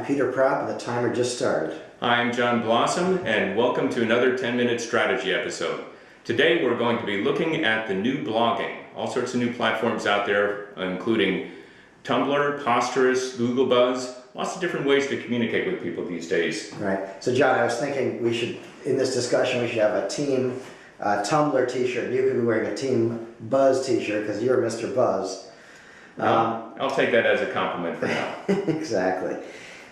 I'm Peter Propp, and the timer just started. I'm John Blossom, and welcome to another 10-minute strategy episode. Today we're going to be looking at the new blogging. All sorts of new platforms out there, including Tumblr, Posterous, Google Buzz, lots of different ways to communicate with people these days. Right. So John, I was thinking we should, in this discussion, we should have a team Tumblr t-shirt. You could be wearing a Team Buzz t-shirt because you're Mr. Buzz. I'll take that as a compliment for now. Exactly.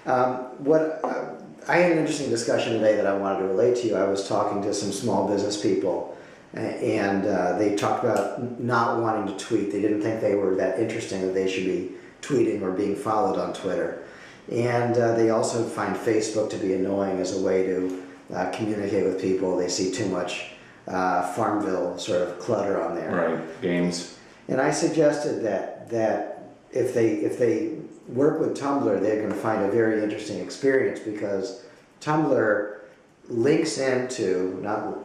I had an interesting discussion today that I wanted to relate to you. I was talking to some small business people, and they talked about not wanting to tweet. They didn't think they were that interesting that they should be tweeting or being followed on Twitter. And they also find Facebook to be annoying as a way to communicate with people. They see too much Farmville sort of clutter on there. Right, games. And I suggested that if they work with Tumblr, they're going to find a very interesting experience, because Tumblr links into,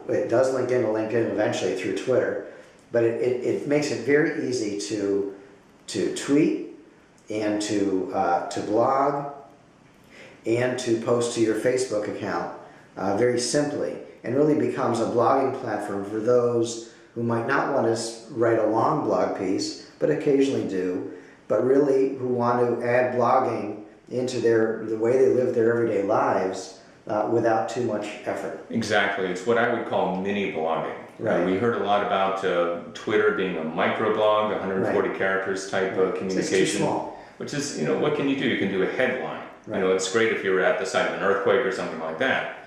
it does link into LinkedIn eventually through Twitter, but it makes it very easy to tweet and to blog and to post to your Facebook account very simply, and really becomes a blogging platform for those who might not want to write a long blog piece, but occasionally do, but really who want to add blogging into the way they live their everyday lives without too much effort. Exactly. It's what I would call mini-blogging. Right. We heard a lot about Twitter being a microblog, 140 Right. characters type of communication. It's too small. Which is, what can you do? You can do a headline. Right. It's great if you're at the site of an earthquake or something like that.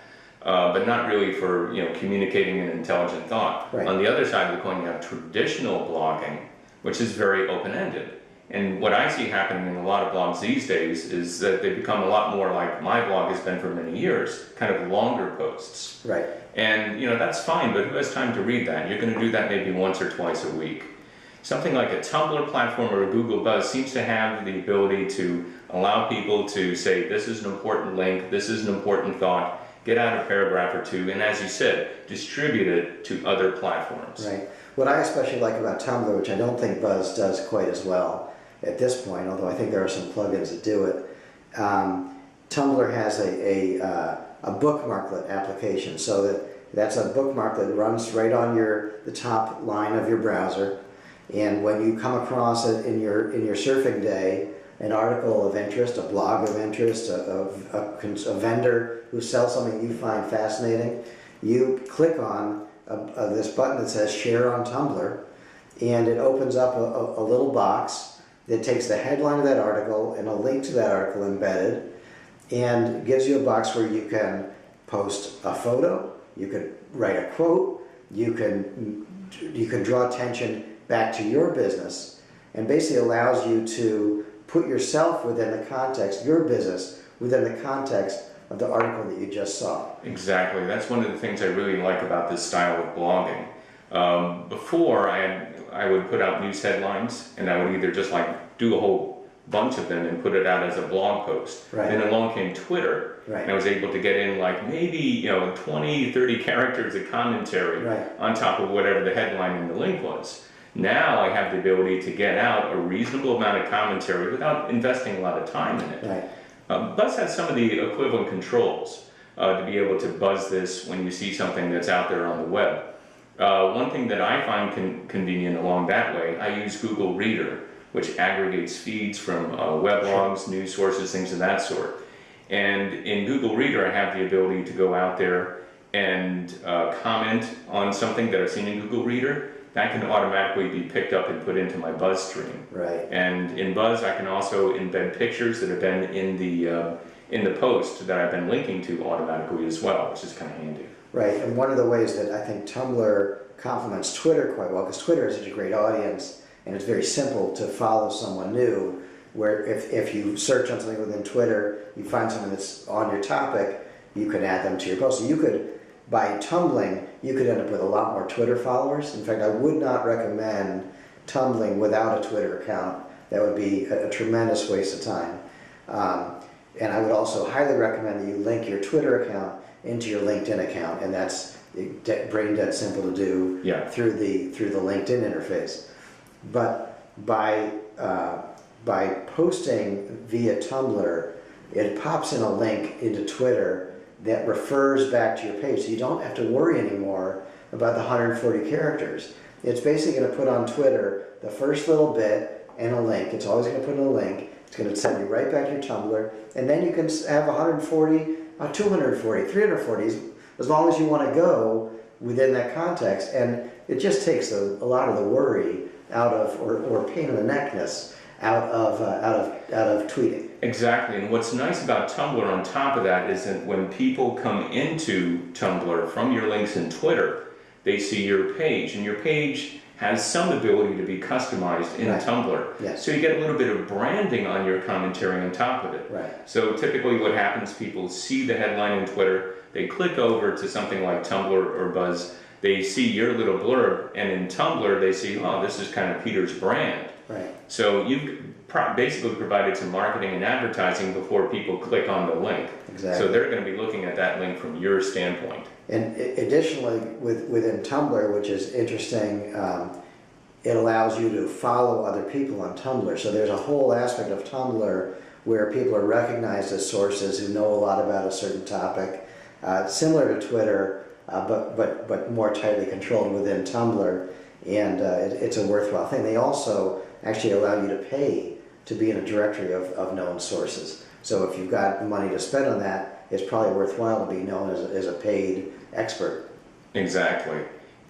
But not really for communicating an intelligent thought. Right. On the other side of the coin, you have traditional blogging, which is very open-ended. And what I see happening in a lot of blogs these days is that they become a lot more like my blog has been for many years, kind of longer posts. Right. And that's fine, but who has time to read that? You're going to do that maybe once or twice a week. Something like a Tumblr platform or a Google Buzz seems to have the ability to allow people to say, this is an important link, this is an important thought, get out a paragraph or two, and as you said, distribute it to other platforms. Right. What I especially like about Tumblr, which I don't think Buzz does quite as well at this point, although I think there are some plugins that do it, Tumblr has a bookmarklet application, so that's a bookmark that runs right on the top line of your browser, and when you come across it in your surfing day, an article of interest, a blog of interest, a vendor who sells something you find fascinating, you click on this button that says Share on Tumblr, and it opens up a little box that takes the headline of that article and a link to that article embedded, and gives you a box where you can post a photo, you could write a quote, you can draw attention back to your business, and basically allows you to put yourself within the context, your business, within the context of the article that you just saw. Exactly. That's one of the things I really like about this style of blogging. Before, I would put out news headlines, and I would either just do a whole bunch of them and put it out as a blog post. Right. Then along came Twitter, right. And I was able to get in maybe 20, 30 characters of commentary right. on top of whatever the headline and the link was. Now I have the ability to get out a reasonable amount of commentary without investing a lot of time in it. Right. Buzz has some of the equivalent controls to be able to buzz this when you see something that's out there on the web. One thing that I find convenient along that way, I use Google Reader, which aggregates feeds from weblogs, news sources, things of that sort. And in Google Reader, I have the ability to go out there and comment on something that I've seen in Google Reader. That can automatically be picked up and put into my Buzz stream. Right. And in Buzz, I can also embed pictures that have been in the post that I've been linking to automatically as well, which is kind of handy. Right, and one of the ways that I think Tumblr complements Twitter quite well, because Twitter is such a great audience, and it's very simple to follow someone new, where if you search on something within Twitter, you find something that's on your topic, you can add them to your post. So you could, by tumbling, you could end up with a lot more Twitter followers. In fact, I would not recommend tumbling without a Twitter account. That would be a tremendous waste of time. And I would also highly recommend that you link your Twitter account into your LinkedIn account, and that's brain dead simple to do through the LinkedIn interface. But by posting via Tumblr, it pops in a link into Twitter that refers back to your page, so you don't have to worry anymore about the 140 characters. It's basically going to put on Twitter the first little bit and a link. It's always going to put in a link. It's going to send you right back to your Tumblr, and then you can have 140, 240, 340, as long as you want to go within that context. And it just takes a lot of the worry out of, or pain in the neckness out of tweeting. Exactly, and what's nice about Tumblr on top of that is that when people come into Tumblr from your links in Twitter, they see your page, and your page has some ability to be customized in Tumblr. Yes. So you get a little bit of branding on your commentary on top of it. Right. So typically what happens, people see the headline in Twitter, they click over to something like Tumblr or Buzz, they see your little blurb, and in Tumblr they see, oh, this is kind of Peter's brand. Right. So you've basically provided some marketing and advertising before people click on the link. Exactly. So they're going to be looking at that link from your standpoint. And additionally, within Tumblr, which is interesting, it allows you to follow other people on Tumblr. So there's a whole aspect of Tumblr where people are recognized as sources who know a lot about a certain topic, similar to Twitter, but more tightly controlled within Tumblr. And it's a worthwhile thing. They also actually allow you to pay to be in a directory of known sources. So if you've got money to spend on that, it's probably worthwhile to be known as a paid expert. Exactly.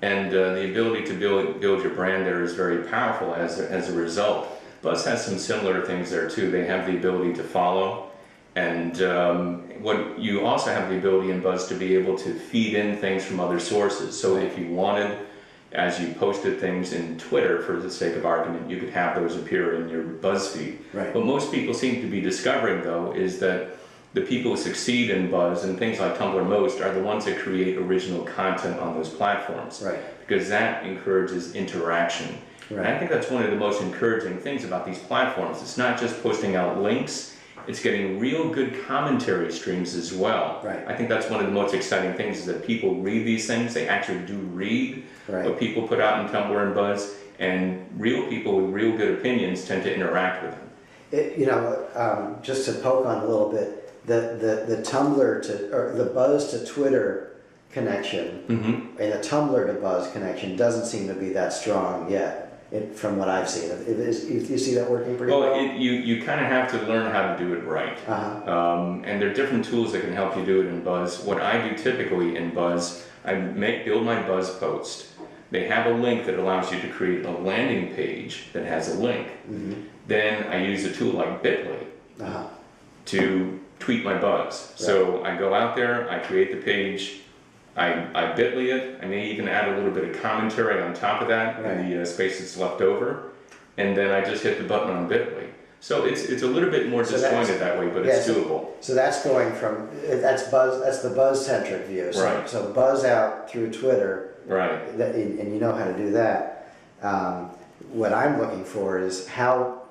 And the ability to build your brand there is very powerful as a result. Buzz has some similar things there too. They have the ability to follow, and what you also have the ability in Buzz to be able to feed in things from other sources. So if you wanted, as you posted things in Twitter, for the sake of argument, you could have those appear in your Buzz feed. Right. What most people seem to be discovering, though, is that the people who succeed in Buzz and things like Tumblr most are the ones that create original content on those platforms. Right. Because that encourages interaction. Right. And I think that's one of the most encouraging things about these platforms. It's not just posting out links, it's getting real good commentary streams as well. Right. I think that's one of the most exciting things, is that people read these things. They actually do read what people put out in Tumblr and Buzz, and real people with real good opinions tend to interact with them. Just to poke on a little bit, the Tumblr to, or the Buzz to Twitter connection and the Tumblr to Buzz connection doesn't seem to be that strong yet. From what I've seen, you see that working pretty well? You kind of have to learn how to do it right. And there are different tools that can help you do it in Buzz. What I do typically in Buzz, I build my Buzz post. They have a link that allows you to create a landing page that has a link. Then I use a tool like Bitly to tweet my Buzz. So I go out there, I create the page, I Bitly it, I may even add a little bit of commentary on top of that in the space that's left over, and then I just hit the button on Bitly. So it's a little bit more disjointed that way, but it's doable. So that's going from, that's the Buzz-centric view. So Buzz out through Twitter, and you know how to do that. What I'm looking for is how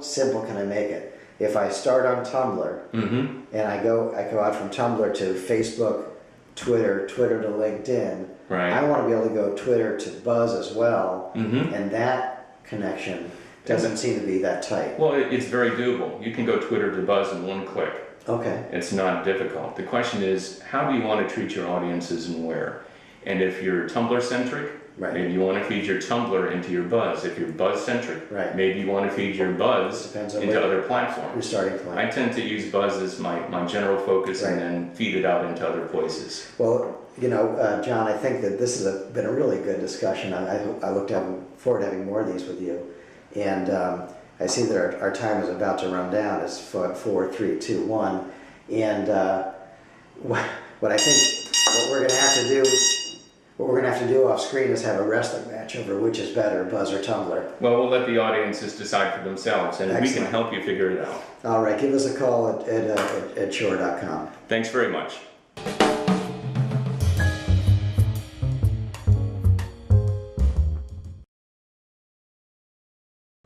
simple can I make it? If I start on Tumblr, and I go out from Tumblr to Facebook, Twitter to LinkedIn, I want to be able to go Twitter to Buzz as well, and that connection doesn't seem to be that tight. Well, it's very doable. You can go Twitter to Buzz in one click. Okay. It's not difficult. The question is, how do you want to treat your audiences and where? And if you're Tumblr-centric, maybe you want to feed your Tumblr into your Buzz. If you're Buzz-centric, maybe you want to feed your Buzz into other platforms. Your starting point. I tend to use Buzz as my general focus and then feed it out into other places. Well, John, I think that this has been a really good discussion. I look forward to having more of these with you. And I see that our time is about to run down. It's 4, 3, 2, 1. And what I think what we're going to have to do off screen is have a wrestling match over which is better, Buzz or Tumblr. Well, we'll let the audiences decide for themselves, and we can help you figure it out. All right, give us a call at shore.com. Thanks very much.